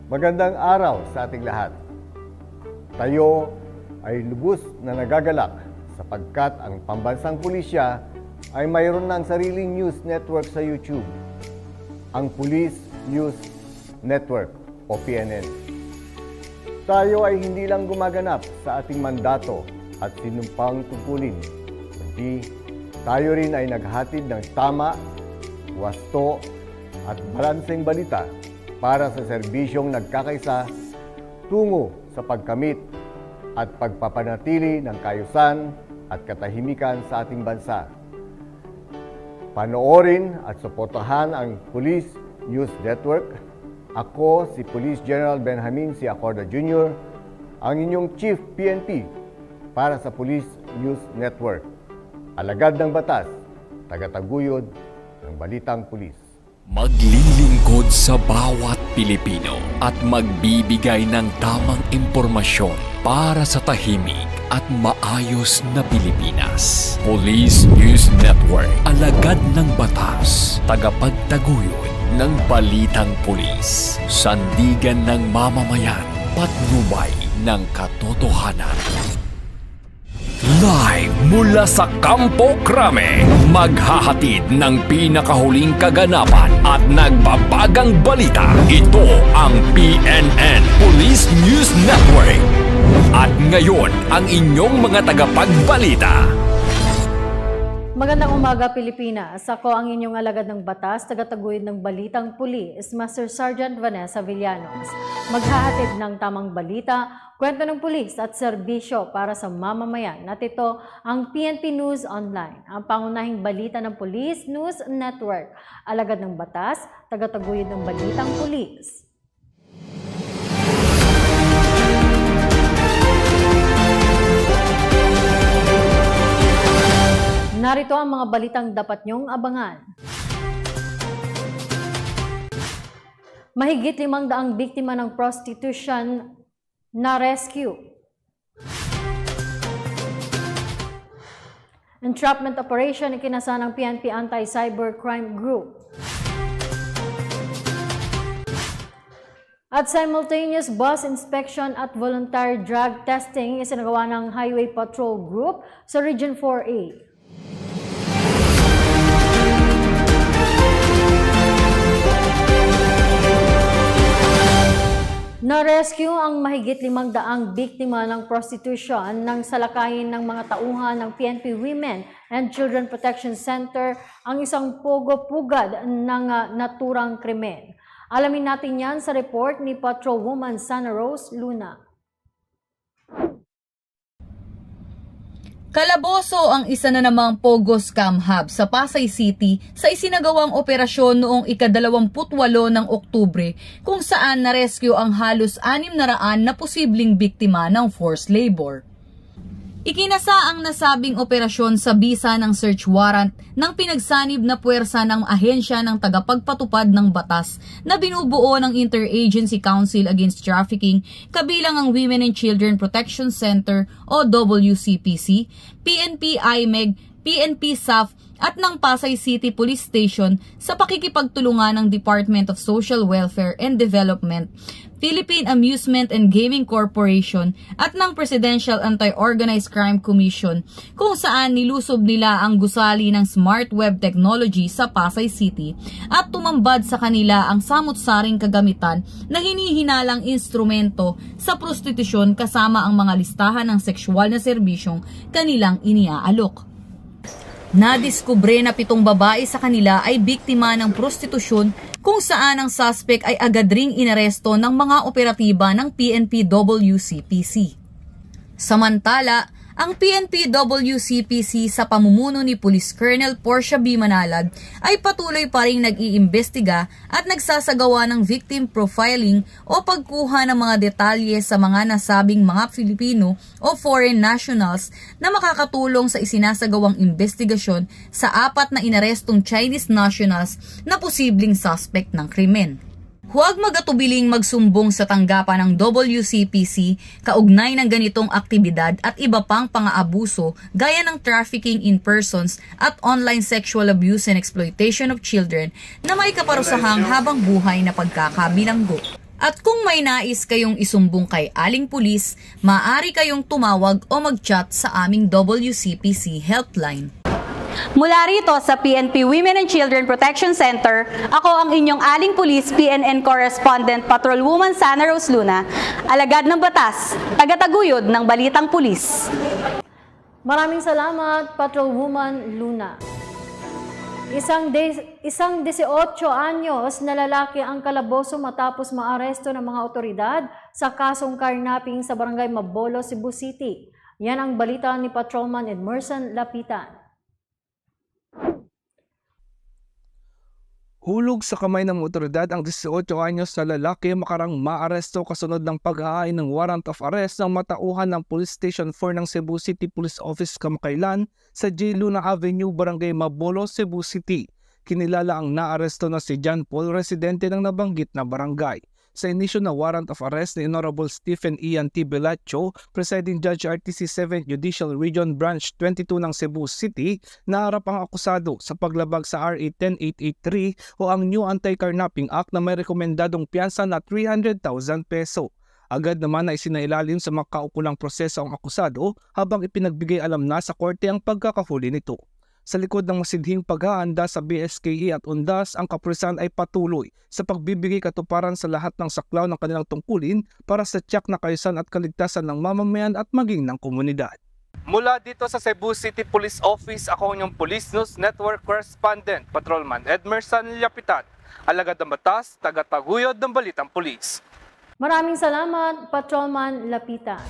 Magandang araw sa ating lahat. Tayo ay lubos na nagagalak sapagkat ang pambansang pulisya ay mayroon ng sariling news network sa YouTube, ang Police News Network o PNN. Tayo ay hindi lang gumaganap sa ating mandato at sinumpang tungkulin, kundi tayo rin ay naghatid ng tama, wasto at balanseng balita para sa serbisyong nagkakaisa tungo sa pagkamit at pagpapanatili ng kaayusan at katahimikan sa ating bansa. Panoorin at suportahan ang Police News Network. Ako si Police General Benjamin C. Acorda Jr., ang inyong Chief PNP para sa Police News Network. Alagad ng batas, tagataguyod ng balitang pulis. Maglilingkod sa bawat Pilipino at magbibigay ng tamang impormasyon para sa tahimik at maayos na Pilipinas. Police News Network, alagad ng batas, tagapagtaguyod ng balitang pulis, sandigan ng mamamayan, patnubay ng katotohanan. Live mula sa Campo Crame, maghahatid ng pinakahuling kaganapan at nagbabagang balita. Ito ang PNN Police News Network. At ngayon, ang inyong mga tagapagbalita. Magandang umaga, Pilipinas. Ako ang inyong alagad ng batas, tagataguyod ng balitang pulis, Master Sergeant Vanessa Villanos. Maghahatid ng tamang balita, kwento ng pulis at serbisyo para sa mamamayan. At ito ang PNP News Online, ang pangunahing balita ng Police News Network. Alagad ng batas, tagataguyod ng balitang pulis. Narito ang mga balitang dapat niyong abangan. Mahigit 500 biktima ng prostitution na rescue. Entrapment operation ikinasa ng PNP Anti-Cybercrime Group. At simultaneous bus inspection at voluntary drug testing isinagawa ng Highway Patrol Group sa Region 4A. Na-rescue ang mahigit 500 biktima ng prostitution nang salakayin ng mga tauhan ng PNP Women and Children Protection Center ang isang pogo-pugad ng naturang krimen. Alamin natin yan sa report ni Patrolwoman Sana Rose Luna. Calabozo ang isa na namang Pogo Scam Hub sa Pasay City sa isinagawang operasyon noong ika-28 ng Oktubre kung saan na-rescue ang halos 600 na posibleng biktima ng forced labor. Ikinasa ang nasabing operasyon sa bisa ng search warrant ng pinagsanib na puwersa ng ahensya ng tagapagpatupad ng batas na binubuo ng Interagency Council Against Trafficking kabilang ang Women and Children Protection Center o WCPC, PNP IMEG, PNP SAF at ng Pasay City Police Station sa pakikipagtulungan ng Department of Social Welfare and Development, Philippine Amusement and Gaming Corporation at ng Presidential Anti-Organized Crime Commission kung saan nilusob nila ang gusali ng smart web technology sa Pasay City at tumambad sa kanila ang samut-saring kagamitan na hinihinalang instrumento sa prostitusyon kasama ang mga listahan ng sexual na serbisyong kanilang iniaalok. Nadiskubre na 7 babae sa kanila ay biktima ng prostitusyon kung saan ang suspect ay agad ring inaresto ng mga operatiba ng PNP WCPC. Samantala, ang PNP WCPC sa pamumuno ni Police Colonel Portia B. Manalad ay patuloy pa ring nag-iimbestiga at nagsasagawa ng victim profiling o pagkuha ng mga detalye sa mga nasabing mga Filipino o foreign nationals na makakatulong sa isinasagawang investigasyon sa 4 na inarestong Chinese nationals na posibleng suspect ng krimen. Huwag magatubiling magsumbong sa tanggapan ng WCPC kaugnay ng ganitong aktibidad at iba pang pang-aabuso gaya ng trafficking in persons at online sexual abuse and exploitation of children na may kaparusahang habang buhay na pagkakabilanggo. At kung may nais kayong isumbong kay Aling Pulis, maaari kayong tumawag o mag-chat sa aming WCPC helpline. Mula rito sa PNP Women and Children Protection Center, ako ang inyong Aling Pulis PNN Correspondent Patrolwoman Sana Rose Luna, alagad ng batas, tagataguyod ng Balitang Pulis. Maraming salamat, Patrolwoman Luna. Isang 18 anyos na lalaki ang kalaboso matapos maaresto ng mga otoridad sa kasong carnapping sa Barangay Mabolo, Cebu City. Yan ang balita ni Patrolman Edmerson Lapitan. Hulog sa kamay ng otoridad ang 18 anyos na lalaki makarang maaresto kasunod ng paghahain ng warrant of arrest ng matauhan ng Police Station 4 ng Cebu City Police Office kamakailan sa J. Luna Avenue, Barangay Mabolo, Cebu City. Kinilala ang naaresto na si John Paul, residente ng nabanggit na barangay. Sa inisyo na warrant of arrest ni Honorable Stephen Ian T. Belacho, Presiding Judge RTC 7th Judicial Region Branch 22 ng Cebu City, naharap ang akusado sa paglabag sa RA 10883 o ang New Anti-Carnapping Act na may rekomendadong piyansa na 300,000 peso. Agad naman na isinailalim sa makaukulang proseso ang akusado habang ipinagbigay alam na sa korte ang pagkakahuli nito. Sa likod ng masidhing paghahanda sa BSKE at UNDAS, ang kapulisan ay patuloy sa pagbibigay katuparan sa lahat ng saklaw ng kanilang tungkulin para sa tiyak na kaayusan at kaligtasan ng mamamayan at maging ng komunidad. Mula dito sa Cebu City Police Office, ako ang Police News Network Correspondent, Patrolman Edmerson Lapitan, alagad ng batas, tagataguyod ng Balitang Pulis. Maraming salamat, Patrolman Lapitan.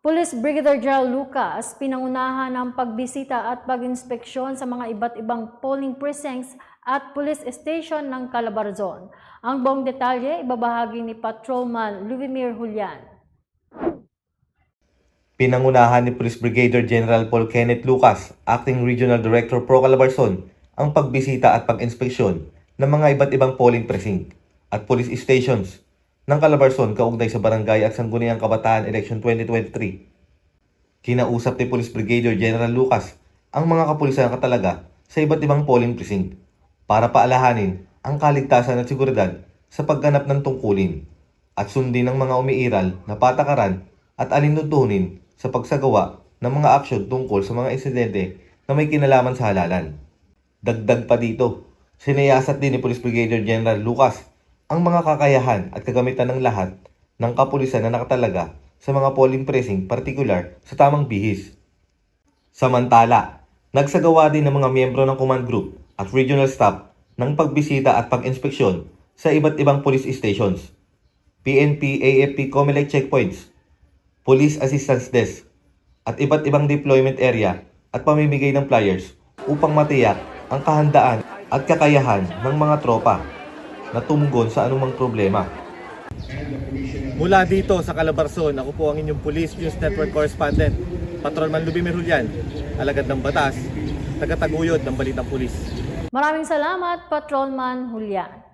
Police Brigadier Gerald Lucas, pinangunahan ng pagbisita at pag-inspeksyon sa mga iba't ibang polling precincts at police station ng Calabarzon. Ang buong detalye ibabahagi ni Patrolman Luvimir Julian. Pinangunahan ni Police Brigadier General Paul Kenneth Lucas, Acting Regional Director Pro Calabarzon, ang pagbisita at pag-inspeksyon ng mga iba't ibang polling precinct at police stations ng Calabarzon kaugnay sa Barangay at Sangguniang Kabataan Election 2023. Kinausap ni Police Brigadier General Lucas ang mga kapulisan katalaga sa iba't ibang polling precinct para paalahanin ang kaligtasan at seguridad sa pagganap ng tungkulin at sundin ng mga umiiral na patakaran at alintuntunin sa pagsagawa ng mga aksyon tungkol sa mga insidente na may kinalaman sa halalan. Dagdag pa dito, sinayasat din ni Police Brigadier General Lucas ang mga kakayahan at kagamitan ng lahat ng kapulisan na nakatalaga sa mga polling precinct, partikular sa tamang bihis. Samantala, nagsagawa din ng mga miyembro ng command group at regional staff ng pagbisita at pag-inspeksyon sa iba't ibang police stations, PNP, AFP, COMELEC checkpoints, police assistance desk, at iba't ibang deployment area at pamimigay ng flyers upang matiyak ang kahandaan at kakayahan ng mga tropa na tumugon sa anumang problema. Mula dito sa Calabarzon, ako po ang inyong Police News Network Correspondent, Patrolman Luvimir Julian, alagad ng batas, tagataguyod ng Balitang Pulis. Maraming salamat, Patrolman Julian.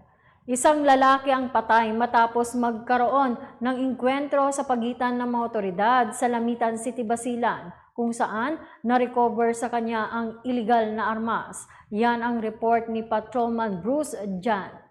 Isang lalaki ang patay matapos magkaroon ng engkwentro sa pagitan ng mga otoridad sa Lamitan City, Basilan, kung saan na-recover sa kanya ang illegal na armas. Yan ang report ni Patrolman Bruce Jan.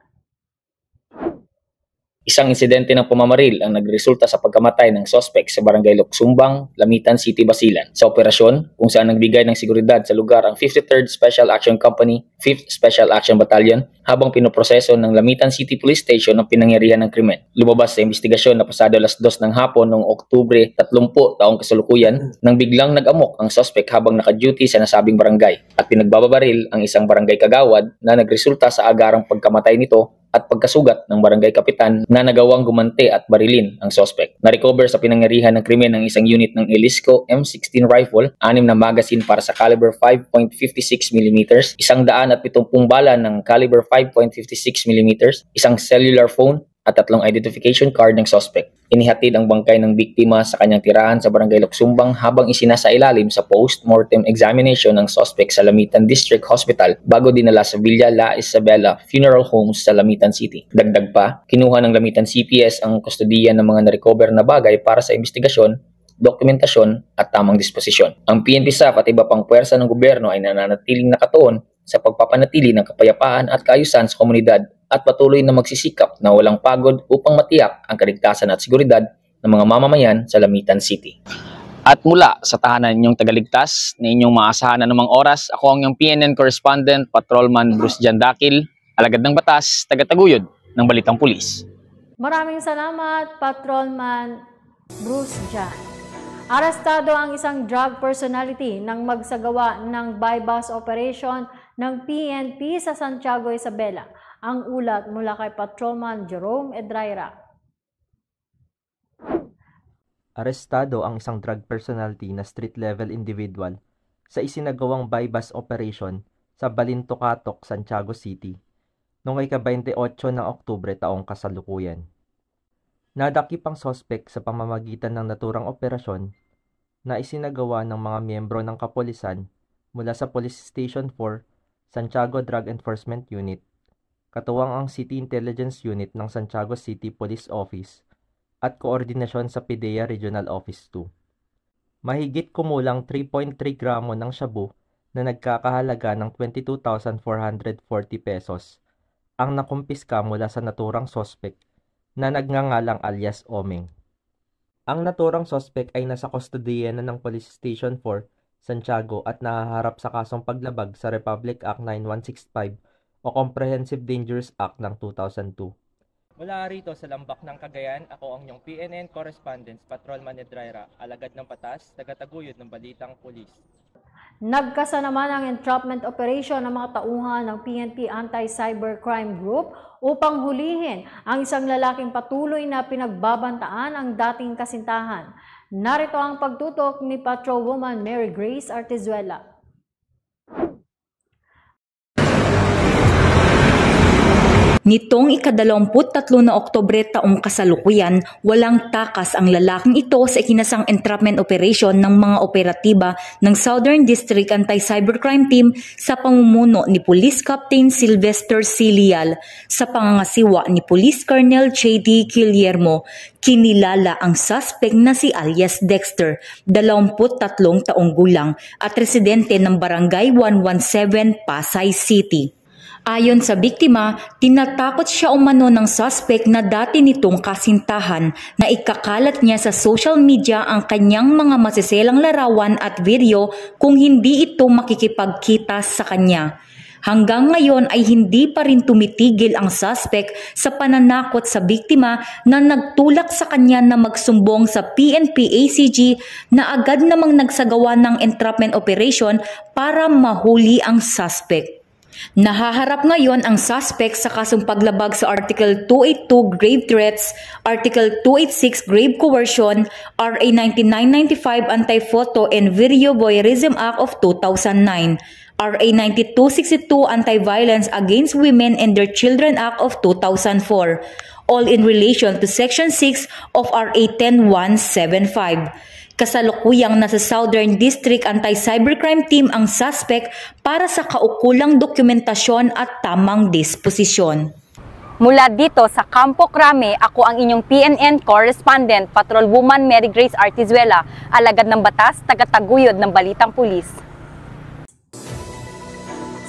Isang insidente ng pamamaril ang nagresulta sa pagkamatay ng sospek sa Barangay Luksumbang, Lamitan City, Basilan. Sa operasyon, kung saan nagbigay ng seguridad sa lugar ang 53rd Special Action Company, 5th Special Action Battalion, habang pinoproseso ng Lamitan City Police Station ang pinangyarihan ng krimen. Lumabas sa investigasyon na pasado alas 2 ng hapon noong Oktubre 30 taong kasalukuyan nang biglang nag-amok ang sospek habang naka-duty sa nasabing barangay at pinagbababaril ang isang barangay kagawad na nagresulta sa agarang pagkamatay nito at pagkasugat ng barangay kapitan na nagawang gumante at barilin ang sospek. Na-recover sa pinangyarihan ng krimen ng isang unit ng Elisco M16 rifle, 6 na magazine para sa caliber 5.56 mm, 170 bala ng caliber 5.56 mm, isang cellular phone at 3 identification card ng sospek. Inihatid ang bangkay ng biktima sa kanyang tirahan sa Barangay Luksumbang habang isinasailalim sa post-mortem examination ng sospek sa Lamitan District Hospital bago dinala sa Villa La Isabela Funeral Homes sa Lamitan City. Dagdag pa, kinuha ng Lamitan CPS ang kustodiya ng mga na-recover na bagay para sa investigasyon, dokumentasyon at tamang disposisyon. Ang PNP staff at iba pang puwersa ng gobyerno ay nananatiling nakatuon sa pagpapanatili ng kapayapaan at kaayusan sa komunidad at patuloy na magsisikap na walang pagod upang matiyak ang kaligtasan at seguridad ng mga mamamayan sa Lamitan City. At mula sa tahanan ninyong tagaligtas na inyong maasahan na namang oras, ako ang inyong PNN correspondent, Patrolman Bruce Jandakil, alagad ng batas, tagataguyod ng Balitang Pulis. Maraming salamat, Patrolman Bruce Jan. Arestado ang isang drug personality nang magsagawa ng buy-bus operation ng PNP sa Santiago, Isabela. Ang ulat mula kay Patrolman Jerome Edraira. Arestado ang isang drug personality na street-level individual sa isinagawang buy-bus operation sa Balintocatok, Santiago City noong ika-28 ng Oktubre taong kasalukuyan. Nadakip ang sospek sa pamamagitan ng naturang operasyon na isinagawa ng mga miyembro ng kapulisan mula sa Police Station 4, Santiago Drug Enforcement Unit, katuwang ang City Intelligence Unit ng Santiago City Police Office at koordinasyon sa PIDEA Regional Office 2. Mahigit kumulang 3.3 gramo ng shabu na nagkakahalaga ng 22,440 pesos ang nakumpiska mula sa naturang sospek na nagngangalang alias Omeng. Ang naturang sospek ay nasa kustodiya na ng Police Station 4, Santiago at nahaharap sa kasong paglabag sa Republic Act 9165 o Comprehensive Dangerous Act ng 2002. Mula rito sa Lambak ng Cagayan, ako ang inyong PNN correspondent, Patrolman Edraira, alagad ng batas, tagataguyod ng Balitang Pulis. Nagkasa naman ang entrapment operation ng mga tauhan ng PNP Anti-Cybercrime Group upang hulihin ang isang lalaking patuloy na pinagbabantaan ang dating kasintahan. Narito ang pagtutok ni Patrolwoman Mary Grace Artizuela. Nitong ika-23 na Oktubre taong kasalukuyan, walang takas ang lalaking ito sa ikinasang entrapment operation ng mga operatiba ng Southern District Anti-Cybercrime Team sa pamumuno ni Police Captain Sylvester C. Leal sa pangangasiwa ni Police Colonel J.D. Guillermo. Kinilala ang suspect na si alias Dexter, 23 taong gulang at residente ng Barangay 117, Pasay City. Ayon sa biktima, tinatakot siya umano ng suspect na dati nitong kasintahan na ikakalat niya sa social media ang kanyang mga masiselang larawan at video kung hindi ito makikipagkita sa kanya. Hanggang ngayon ay hindi pa rin tumitigil ang suspect sa pananakot sa biktima na nagtulak sa kanya na magsumbong sa PNP ACG na agad namang nagsagawa ng entrapment operation para mahuli ang suspect. Nahaharap ngayon ang suspect sa kasong paglabag sa Article 282 Grave Threats, Article 286 Grave Coercion, RA 9995 Anti-Photo and Video Voyeurism Act of 2009, RA 9262 Anti-Violence Against Women and Their Children Act of 2004, all in relation to Section 6 of RA 10175. Kasalukuyang nasa Southern District Anti-Cybercrime Team ang suspect para sa kaukulang dokumentasyon at tamang disposisyon. Mula dito sa Campo Crame, ako ang inyong PNN correspondent, Patrolwoman Mary Grace Artizuela, alagad ng batas, tagataguyod ng Balitang Pulis.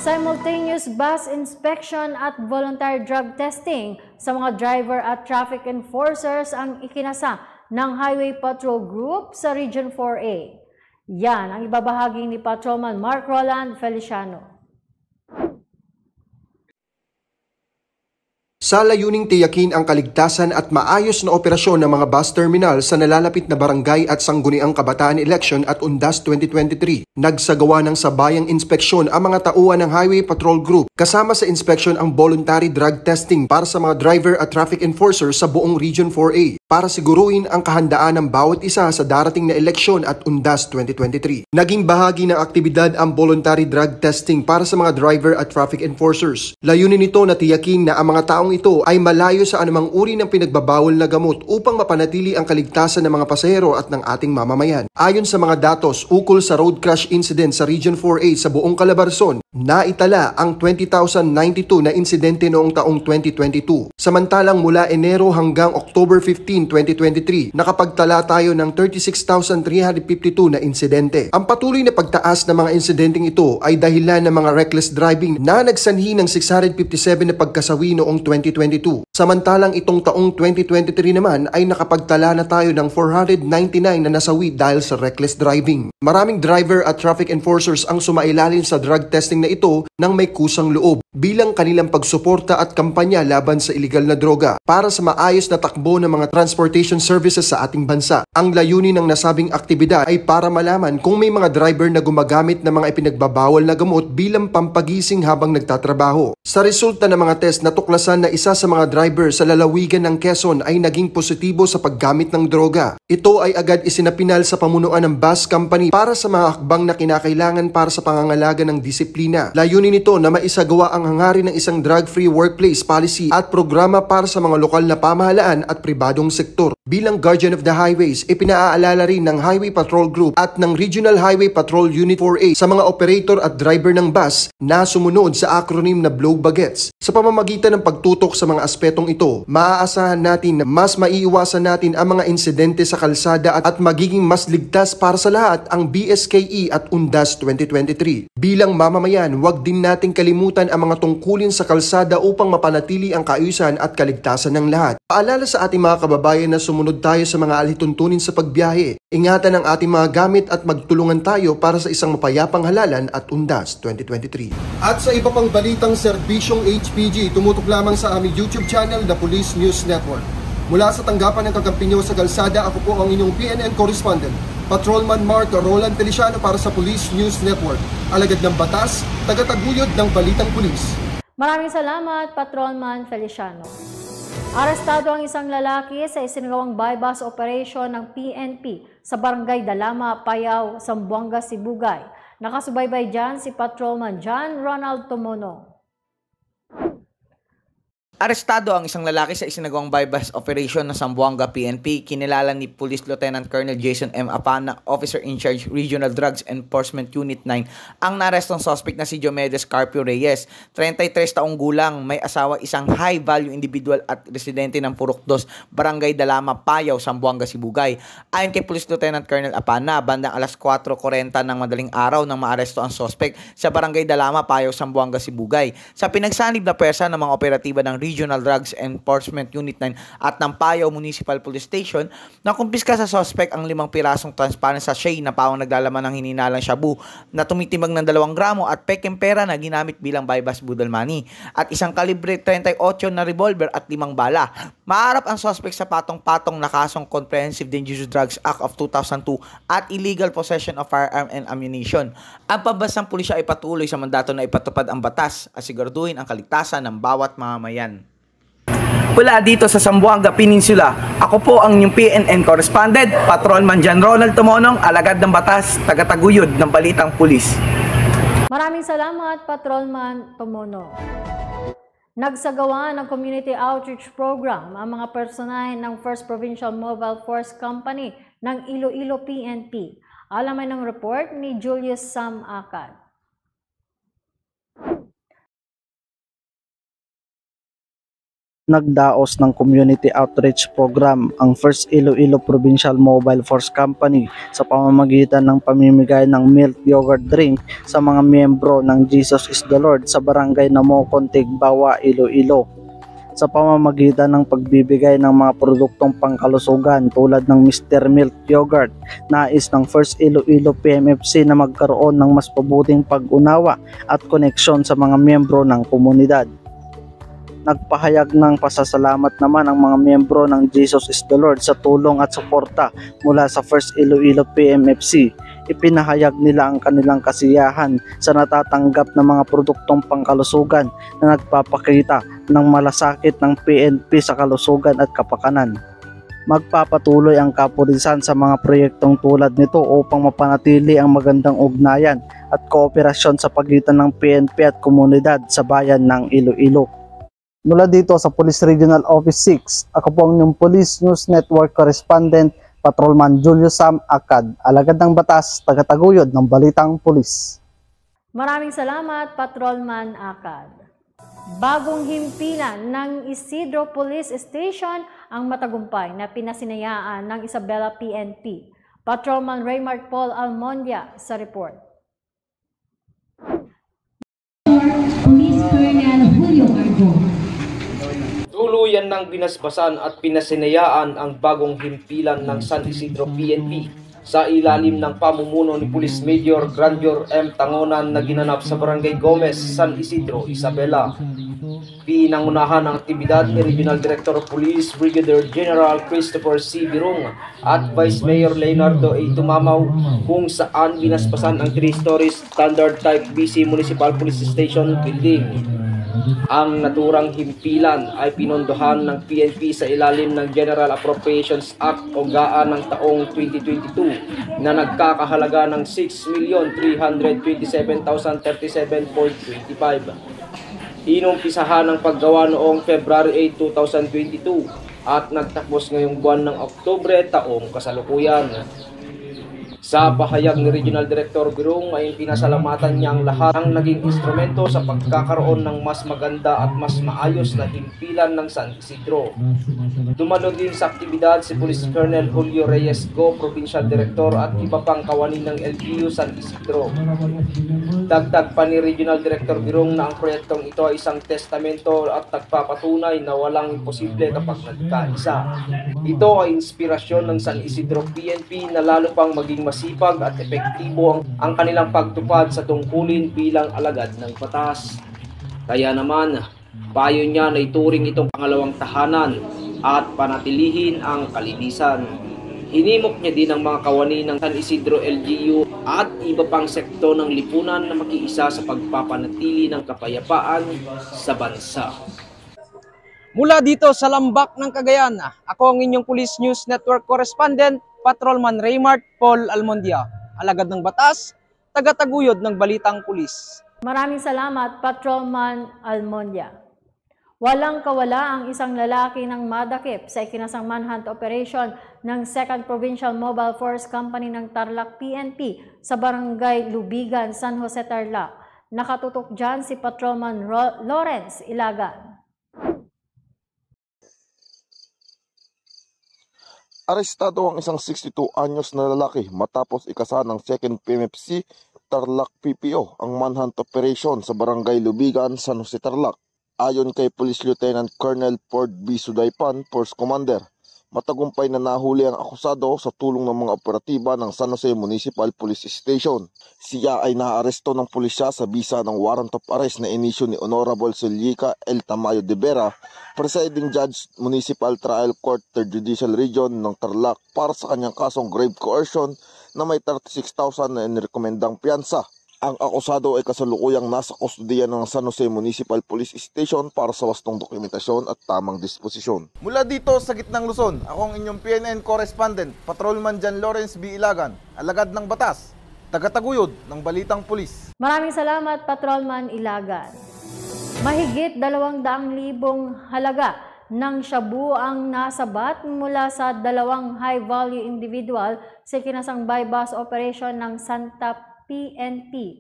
Simultaneous bus inspection at voluntary drug testing sa mga driver at traffic enforcers ang ikinasa ng Highway Patrol Group sa Region 4A. Yan ang ibabahagi ni Patrolman Mark Roland Feliciano. Sa layuning tiyakin ang kaligtasan at maayos na operasyon ng mga bus terminal sa nalalapit na barangay at sangguniang kabataan election at UNDAS 2023, nagsagawa ng sabayang inspeksyon ang mga tauhan ng Highway Patrol Group kasama sa inspeksyon ang voluntary drug testing para sa mga driver at traffic enforcers sa buong Region 4A para siguruhin ang kahandaan ng bawat isa sa darating na eleksyon at UNDAS 2023. Naging bahagi ng aktibidad ang voluntary drug testing para sa mga driver at traffic enforcers. Layunin nito na tiyakin na ang mga taong ito ay malayo sa anumang uri ng pinagbabawal na gamot upang mapanatili ang kaligtasan ng mga pasahero at ng ating mamamayan. Ayon sa mga datos ukol sa road crash incident sa Region 4A sa buong Calabarzon, naitala ang 20,092 na insidente noong taong 2022. Samantalang mula Enero hanggang October 15 2023, nakapagtala tayo ng 36,352 na insidente. Ang patuloy na pagtaas ng mga insidenteng ito ay dahilan ng mga reckless driving na nagsanhi ng 657 na pagkasawi noong 2022. Samantalang itong taong 2023 naman ay nakapagtala na tayo ng 499 na nasawi dahil sa reckless driving. Maraming driver at traffic enforcers ang sumailalim sa drug testing na ito ng may kusang loob bilang kanilang pagsuporta at kampanya laban sa iligal na droga para sa maayos na takbo ng mga transportation services sa ating bansa. Ang layunin ng nasabing aktibidad ay para malaman kung may mga driver na gumagamit ng mga ipinagbabawal na gamot bilang pampagising habang nagtatrabaho. Sa resulta ng mga test, natuklasan na isa sa mga driver sa lalawigan ng Quezon ay naging positibo sa paggamit ng droga. Ito ay agad isinapinal sa pamunuan ng bus company para sa mga hakbang na kinakailangan para sa pangangalaga ng disiplina. Layunin nito na maisagawa ang hangarin ng isang drug-free workplace policy at programa para sa mga lokal na pamahalaan at pribadong sektor. Bilang Guardian of the Highways, ipinaalala rin ng Highway Patrol Group at ng Regional Highway Patrol Unit 4A sa mga operator at driver ng bus na sumunod sa acronym na Blow Bagets. Sa pamamagitan ng pagtutok sa mga aspetong ito, maaasahan natin na mas maiiwasan natin ang mga insidente sa kalsada at magiging mas ligtas para sa lahat ang BSKE at UNDAS 2023. Bilang mamamayan, huwag din nating kalimutan ang mga tungkulin sa kalsada upang mapanatili ang kaayusan at kaligtasan ng lahat. Paalala sa ating mga kababayan na sumunod tayo sa mga alituntunin sa pagbiyahe. Ingatan ang ating mga gamit at magtulungan tayo para sa isang mapayapang halalan at UNDAS 2023. At sa iba pang balitang serbisyong HPG, tumutok lamang sa aming YouTube channel na Police News Network. Mula sa tanggapan ng Kagampinyo sa Kalsada, ako po ang inyong PNN correspondent, Patrolman Mark Roland Feliciano para sa Police News Network. Alagad ng batas, tagataguyod ng balitang pulis. Maraming salamat, Patrolman Feliciano. Arestado ang isang lalaki sa isinagawang buy-bus operation ng PNP sa Barangay Dalama, Payao, Zamboanga, Sibugay. Nakasubaybay dyan si Patrolman John Ronald Tomono. Arestado ang isang lalaki sa isinagawang buy-bus operation ng Zamboanga PNP. Kinilala ni Police Lieutenant Colonel Jason M. Apana, Officer in Charge Regional Drugs Enforcement Unit 9, ang narestong suspect na si Diomedes Carpio Reyes, 33 taong gulang, may asawa, isang high-value individual at residente ng Purok 2, Barangay Dalama, Payao, Zamboanga, Sibugay. Ayon kay Police Lieutenant Colonel Apana, bandang alas 4:40 ng madaling araw nang maaresto ang suspect sa Barangay Dalama, Payao, Zamboanga, Sibugay. Sa pinagsanib na pwersa ng mga operatiba ng Regional Drugs Enforcement Unit 9 at ng Payao Municipal Police Station, nakumpiska sa suspect ang 5 pirasong transparent sachet na pawang naglalaman ng hininalang shabu na tumitimbang ng 2 gramo at peking pera na ginamit bilang buy-bus budol money at isang kalibre 38 na revolver at 5 bala. Maharap ang suspect sa patong-patong na kasong Comprehensive Dangerous Drugs Act of 2002 at illegal possession of firearm and ammunition. Ang pambansang pulisya ay patuloy sa mandato na ipatupad ang batas at siguraduhin ang kaligtasan ng bawat mamamayan. Mula dito sa Zamboanga Peninsula, ako po ang inyong PNN correspondent, Patrolman John Ronald Tumonong, alagad ng batas, tagataguyod ng balitang pulis. Maraming salamat, Patrolman Tumonong. Nagsagawa ng Community Outreach Program ang mga personahe ng First Provincial Mobile Force Company ng Iloilo PNP. Alaman ng report ni Julius Sam Akad. Nagdaos ng Community Outreach Program ang First Iloilo Provincial Mobile Force Company sa pamamagitan ng pamimigay ng milk yogurt drink sa mga miyembro ng Jesus is the Lord sa Barangay Namocon, Tigbawa, Iloilo. Sa pamamagitan ng pagbibigay ng mga produktong pangkalusugan tulad ng Mr. Milk Yogurt, nais ng First Iloilo PMFC na magkaroon ng mas pabuting pag-unawa at koneksyon sa mga miyembro ng komunidad. Nagpahayag ng pasasalamat naman ang mga miyembro ng Jesus is the Lord sa tulong at suporta mula sa First Iloilo PMFC. Ipinahayag nila ang kanilang kasiyahan sa natatanggap ng mga produktong pangkalusugan na nagpapakita ng malasakit ng PNP sa kalusugan at kapakanan. Magpapatuloy ang kapulisan sa mga proyektong tulad nito upang mapanatili ang magandang ugnayan at kooperasyon sa pagitan ng PNP at komunidad sa bayan ng Iloilo. Mula dito sa Police Regional Office 6, ako po ang inyong Police News Network Correspondent, Patrolman Julius Sam Akad, alagad ng batas, tagataguyod ng balitang pulis. Maraming salamat, Patrolman Akad. Bagong himpilan ng Isidro Police Station ang matagumpay na pinasinayaan ng Isabela PNP. Patrolman Raymart Paul Almondia sa report. Police Colonel Julio Carbo. Tuluyan ng binasbasan at pinasinayaan ang bagong himpilan ng San Isidro PNP sa ilalim ng pamumuno ni Police Major Grandior M. Tangonan na ginanap sa Barangay Gomez, San Isidro, Isabela. Pinangunahan ang aktibidad ni Regional Director of Police Brigadier General Christopher C. Birong at Vice Mayor Leonardo A. Tumamaw kung saan binasbasan ang 3-story standard type BC Municipal Police Station building. Ang naturang himpilan ay pinondohan ng PNP sa ilalim ng General Appropriations Act o GAA ng taong 2022 na nagkakahalaga ng 6,327,037.25. Inumpisahan ang paggawa noong February 8, 2022 at nagtapos ngayong buwan ng Oktubre taong kasalukuyan. Sa pahayag ni Regional Director Birong ay pinasalamatan niya ang lahat ng naging instrumento sa pagkakaroon ng mas maganda at mas maayos na himpilan ng San Isidro. Dumalo din sa aktibidad si Police Colonel Julio Reyes Go, Provincial Director at iba pang kawani ng LGU San Isidro. Dagdag pa ni Regional Director Birong na ang proyektong ito ay isang testamento at nagpapatunay na walang imposible kapag nagkaisa. Ito ay inspirasyon ng San Isidro PNP na lalo pang maging masipag at epektibo ang kanilang pagtupad sa tungkulin bilang alagad ng batas. Kaya naman, payo niya na ituring itong pangalawang tahanan at panatilihin ang kalinisan. Hinimok niya din ang mga kawani ng San Isidro LGU at iba pang sektor ng lipunan na makiisa sa pagpapanatili ng kapayapaan sa bansa. Mula dito sa Lambak ng Cagayan, ako ang inyong Police News Network Correspondent, Patrolman Raymart Paul Almondia, alagad ng batas, tagataguyod ng balitang pulis. Maraming salamat, Patrolman Almondia. Walang kawala ang isang lalaki ng madakip sa ikinasang manhunt operation ng 2nd Provincial Mobile Force Company ng Tarlac PNP sa Barangay Lubigan, San Jose, Tarlac. Nakatutok dyan si Patrolman Lawrence Ilagan. Arestado ang isang 62 anyos na lalaki matapos ikasahan ng 2nd PMFC Tarlac PPO ang manhunt operation sa Barangay Lubigan, San Jose, Tarlac. Ayon kay Police Lieutenant Colonel Ford B. Sudaypan, Force Commander, matagumpay na nahuli ang akusado sa tulong ng mga operatiba ng San Jose Municipal Police Station. Siya ay naaresto ng pulisya sa bisa ng warrant of arrest na inisyu ni Honorable Celica L. Tamayo de Vera, Presiding Judge Municipal Trial Court 3rd Judicial Region ng Tarlac para sa kanyang kasong grave coercion na may 36,000 na inirekomendang piyansa. Ang akusado ay kasalukuyang nasa kustudiya ng San Jose Municipal Police Station para sa wastong dokumentasyon at tamang disposisyon. Mula dito sa gitnang Luzon, ako ang inyong PNN Correspondent, Patrolman John Lawrence B. Ilagan, alagad ng batas, tagataguyod ng balitang pulis. Maraming salamat, Patrolman Ilagan. Mahigit 200,000 halaga ng shabu ang nasabat mula sa 2 high-value individual sa ikinasang buy-bust operation ng Santa PNP.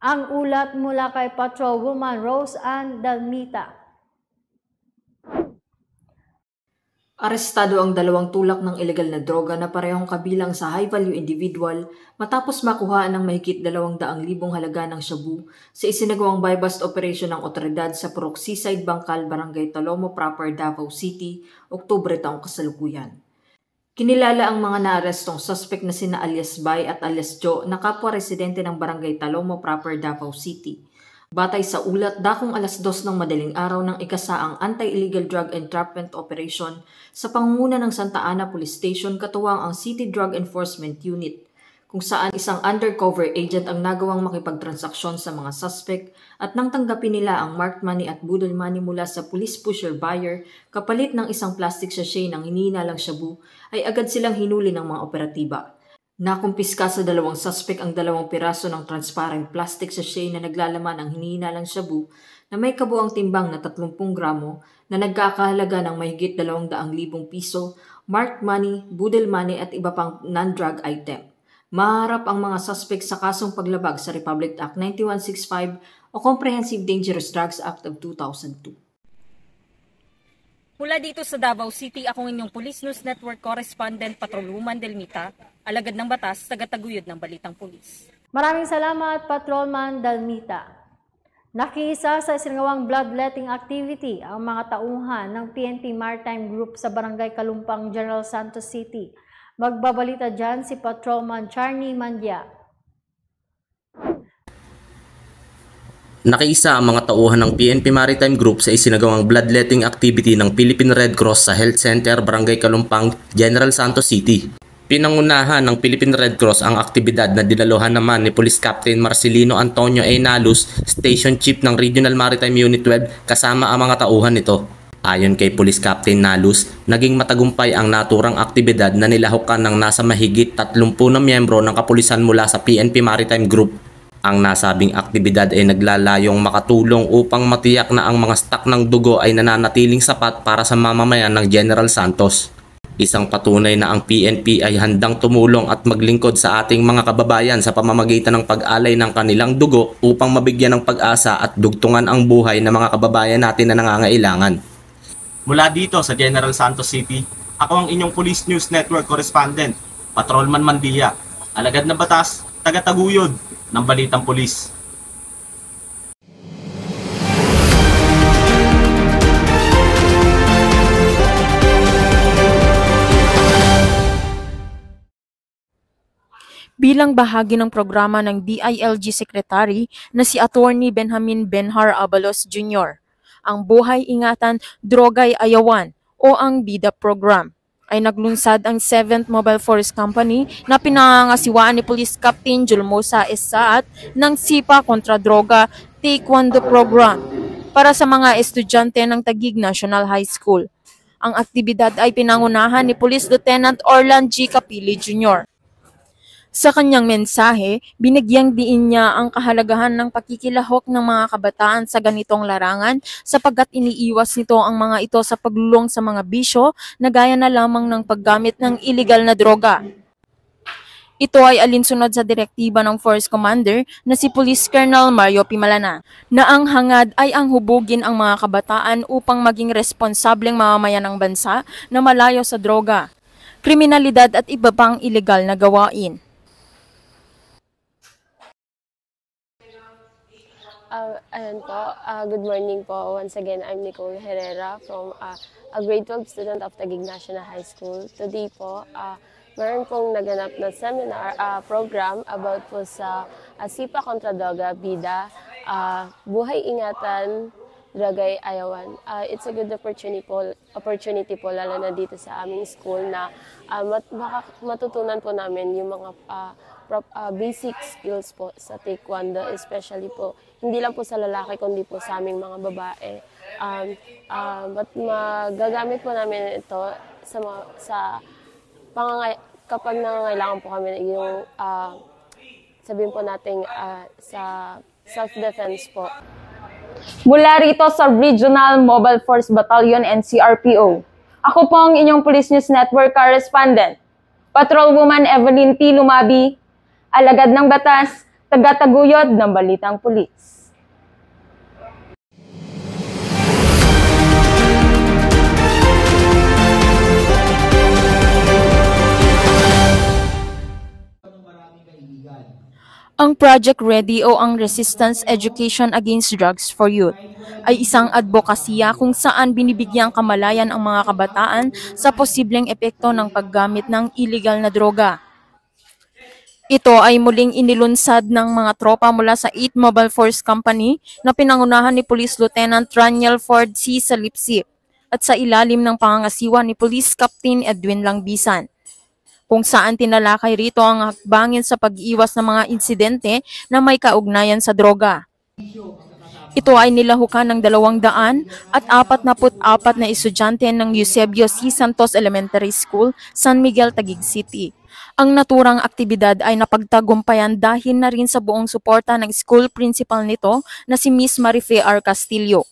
Ang ulat mula kay Patrolwoman Rose Ann Dalmita. Arestado ang 2 tulak ng ilegal na droga na parehong kabilang sa high-value individual matapos makuhaan ng mahigit 200,000 halaga ng shabu sa isinagawang buy-bust operation ng otoridad sa Purok Seaside Bangkal, Barangay Talomo Proper, Davao City, Oktubre taong kasalukuyan. Kinilala ang mga naarestong suspect na sina alias Bay at alias Joe na kapwa residente ng Barangay Talomo Proper, Davao City. Batay sa ulat, dakong 2:00 ng madaling araw ng ikasaang Anti-Illegal Drug Entrapment Operation sa pangunguna ng Santa Ana Police Station katuwang ang City Drug Enforcement Unit, kung saan isang undercover agent ang nagawang makipagtransaksyon sa mga suspect at nang tanggapin nila ang marked money at budol money mula sa police pusher buyer kapalit ng isang plastic sachet ng hinihinalang shabu, ay agad silang hinuli ng mga operatiba. Nakumpiska sa 2 suspect ang 2 piraso ng transparent plastic sachet na naglalaman ang hinihinalang shabu na may kabuang timbang na 30 gramo na nagkakahalaga ng mahigit 200,000 piso, marked money, budol money at iba pang non-drug item. Maharap ang mga suspect sa kasong paglabag sa Republic Act 9165 o Comprehensive Dangerous Drugs Act of 2002. Mula dito sa Davao City, akong inyong Police News Network Correspondent Patrolwoman Delmita, alagad ng batas, tagataguyod ng Balitang Pulis. Maraming salamat, Patrolman Delmita. Nakiisa sa isinagawang bloodletting activity ang mga tauhan ng PNP Maritime Group sa Barangay Kalumpang, General Santos City. Magbabalita dyan si Patrolman Charny Mandia. Nakiisa ang mga tauhan ng PNP Maritime Group sa isinagawang bloodletting activity ng Philippine Red Cross sa Health Center, Barangay Kalumpang, General Santos City. Pinangunahan ng Philippine Red Cross ang aktibidad na dinaluhan naman ni Police Captain Marcelino Antonio A. Nalus, Station Chief ng Regional Maritime Unit 12 kasama ang mga tauhan nito. Ayon kay Police Captain Nalus, naging matagumpay ang naturang aktibidad na nilahukan ng nasa mahigit 30 na miyembro ng kapulisan mula sa PNP Maritime Group. Ang nasabing aktibidad ay naglalayong makatulong upang matiyak na ang mga stock ng dugo ay nananatiling sapat para sa mamamayan ng General Santos. Isang patunay na ang PNP ay handang tumulong at maglingkod sa ating mga kababayan sa pamamagitan ng pag-alay ng kanilang dugo upang mabigyan ng pag-asa at dugtungan ang buhay ng mga kababayan natin na nangangailangan. Mula dito sa General Santos City, ako ang inyong Police News Network Correspondent, Patrolman Mandia, alagad ng batas, tagataguyod ng Balitang Pulis. Bilang bahagi ng programa ng DILG Secretary na si Attorney Benjamin Benhar Abalos Jr., ang Buhay Ingatan, Drogay Ayawan o ang BIDA program ay naglunsad ang 7th Mobile Force Company na pinangangasiwaan ni Police Captain Julmosa Esaat ng SIPA kontra droga Taekwondo program para sa mga estudyante ng Taguig National High School. Ang aktibidad ay pinangunahan ni Police Lieutenant Orlan G. Capili Jr. Sa kanyang mensahe, binigyang diin niya ang kahalagahan ng pakikilahok ng mga kabataan sa ganitong larangan sapagkat iniiwas nito ang mga ito sa paglulong sa mga bisyo na gaya na lamang ng paggamit ng illegal na droga. Ito ay alinsunod sa direktiba ng Force Commander na si Police Colonel Mario Pimalana na ang hangad ay ang hubugin ang mga kabataan upang maging responsableng mamamayan ng bansa na malayo sa droga, kriminalidad at iba pang illegal na gawain. Ayan po, good morning po. Once again, I'm Nicole Herrera from a grade 12 student of Taguig National High School. Today po, meron pong naganap na seminar program about po sa SIPA kontra droga, BIDA, Buhay Ingatan, Drogay Ayawan. It's a good opportunity po lalo na dito sa aming school na matutunan po namin yung mga basic skills po sa Taekwondo, especially po hindi lang po sa lalaki kundi po sa aming mga babae. But magagamit po namin ito kapag nangangailangan po kami yung sabihin po natin sa self-defense po. Mula rito sa Regional Mobile Force Battalion and CRPO, ako po ang inyong Police News Network Correspondent, Patrolwoman Evelyn T. Lumabi, alagad ng batas, tagataguyod ng Balitang Pulis. Ang Project Ready o ang Resistance Education Against Drugs for Youth ay isang advokasya kung saan binibigyang kamalayan ang mga kabataan sa posibleng epekto ng paggamit ng illegal na droga. Ito ay muling inilunsad ng mga tropa mula sa 8th Mobile Force Company na pinangunahan ni Police Lieutenant Raniel Ford C. Salipsip at sa ilalim ng pangangasiwa ni Police Captain Edwin Langbisan, kung saan tinalakay rito ang hakbangin sa pag-iwas ng mga insidente na may kaugnayan sa droga. Ito ay nilahukan ng 244 na estudyante ng Eusebio C. Santos Elementary School, San Miguel, Taguig City. Ang naturang aktibidad ay napagtagumpayan dahil na rin sa buong suporta ng school principal nito na si Miss Marife R. Castillo.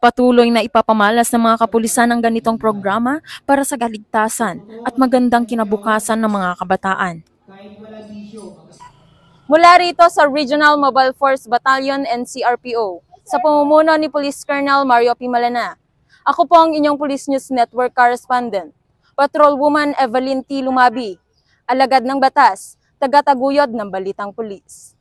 Patuloy na ipapamalas ng mga kapulisan ng ganitong programa para sa kaligtasan at magandang kinabukasan ng mga kabataan. Mula rito sa Regional Mobile Force Battalion and CRPO, sa pamumuno ni Police Colonel Mario P. Malana, ako po ang inyong Police News Network Correspondent, Patrolwoman Evelyn T. Lumabi, alagad ng batas, tagataguyod ng Balitang Pulis.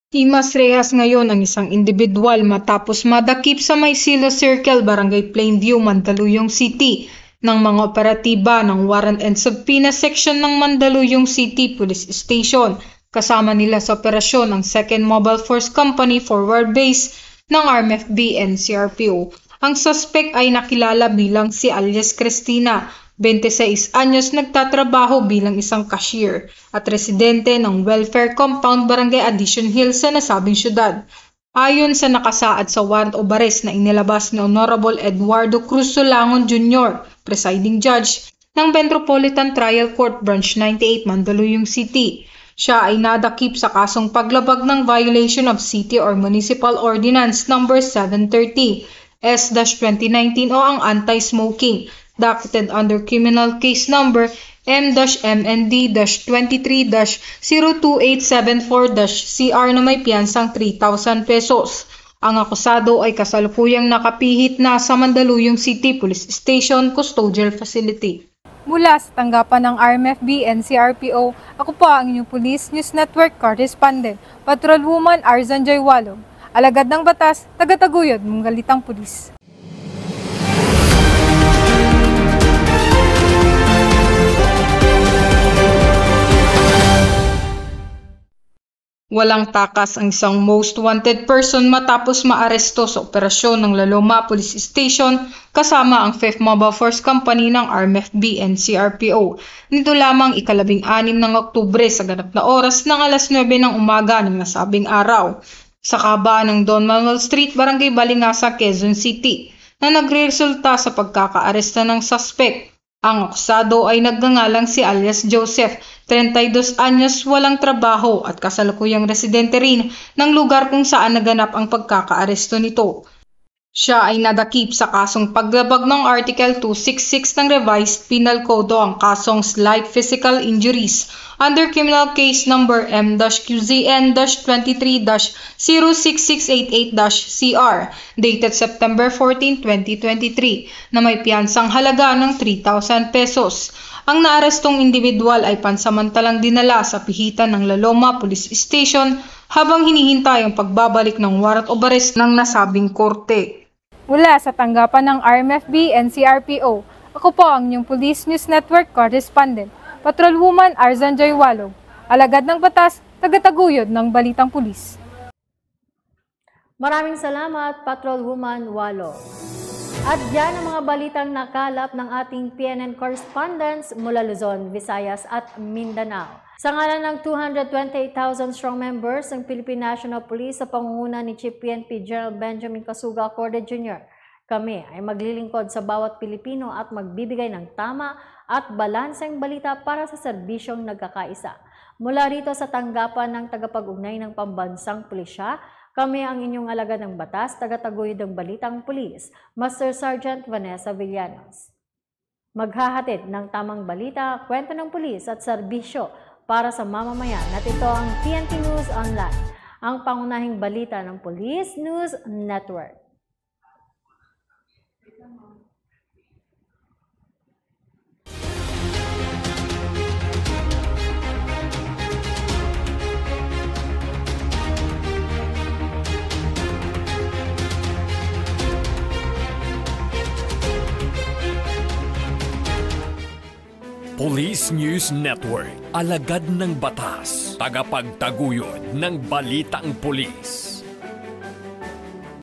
Himas rehas ngayon ang isang individual matapos madakip sa Maysilo Circle, Barangay Plainview, Mandaluyong City ng mga operatiba ng Warrant and Subpoena Section ng Mandaluyong City Police Station. Kasama nila sa operasyon ang 2nd Mobile Force Company Forward Base ng RMFB and CRPO. Ang suspect ay nakilala bilang si alias Cristina, 26 anyos, nagtatrabaho bilang isang cashier at residente ng Welfare Compound, Barangay Addition Hills sa nasabing syudad. Ayon sa nakasaad sa warrant of arrest na inilabas ni Honorable Eduardo Cruz Solangon Jr., presiding judge ng Metropolitan Trial Court Branch 98, Mandaluyong City. Siya ay nadakip sa kasong paglabag ng violation of City or Municipal Ordinance No. 730 S-2019 o ang anti-smoking, docketed under criminal case number M-MND-23-02874-CR na may piyansang 3,000 pesos. Ang akusado ay kasalukuyang nakapihit na sa Mandaluyong City Police Station Custodial Facility. Mula sa tanggapan ng RMFB and CRPO, ako po ang inyong Police News Network Correspondent, Patrolwoman Arzan Joy Walong, alagad ng batas, tagataguyod ng Balitang Pulis. Walang takas ang isang most wanted person matapos maaresto sa operasyon ng Laloma Police Station kasama ang 5th Mobile Force Company ng RMFB and CRPO. Nito lamang ika-16 ng Oktubre sa ganap na oras ng alas 9 ng umaga ng nasabing araw sa kabaan ng Don Manuel Street, Barangay Balingasa, Quezon City, na nagresulta sa pagkakaaresta ng suspect. Ang akusado ay nagngangalang si alias Joseph, 32 anyos, walang trabaho at kasalukuyang residente rin ng lugar kung saan naganap ang pagkakaaresto nito. Siya ay nadakip sa kasong paglabag ng Article 266 ng Revised Penal Code o ang kasong slight physical injuries under criminal case number M-QZN-23-06688-CR dated September 14, 2023 na may piyansang halaga ng 3,000 pesos. Ang naarestong individual ay pansamantalang dinala sa pihitan ng Laloma Police Station habang hinihintay ang pagbabalik ng warrant of arrest ng nasabing korte. Mula sa tanggapan ng RMFB and CRPO, ako po ang inyong Police News Network Correspondent, Patrolwoman Arzan Joy Walong, alagad ng batas, tagataguyod ng Balitang Pulis. Maraming salamat, Patrolwoman Walong. At yan ang mga balitang nakalap ng ating PNN correspondents mula Luzon, Visayas at Mindanao. Sa ngalan ng 228,000 strong members ng Philippine National Police sa pangunguna ni Chief PNP General Benjamin Casuga Acorde Jr., kami ay maglilingkod sa bawat Pilipino at magbibigay ng tama at balanseng balita para sa serbisyong nagkakaisa. Mula rito sa tanggapan ng tagapag-ugnay ng pambansang pulisya, kami ang inyong alagad ng batas, tagataguyod ng Balitang Pulis, Master Sergeant Vanessa Villanos. Maghahatid ng tamang balita, kwento ng pulis at serbisyo para sa mamamayan at ito ang PNP News Online, ang pangunahing balita ng Police News Network. Police News Network, alagad ng batas, tagapagtaguyod ng Balitang Pulis.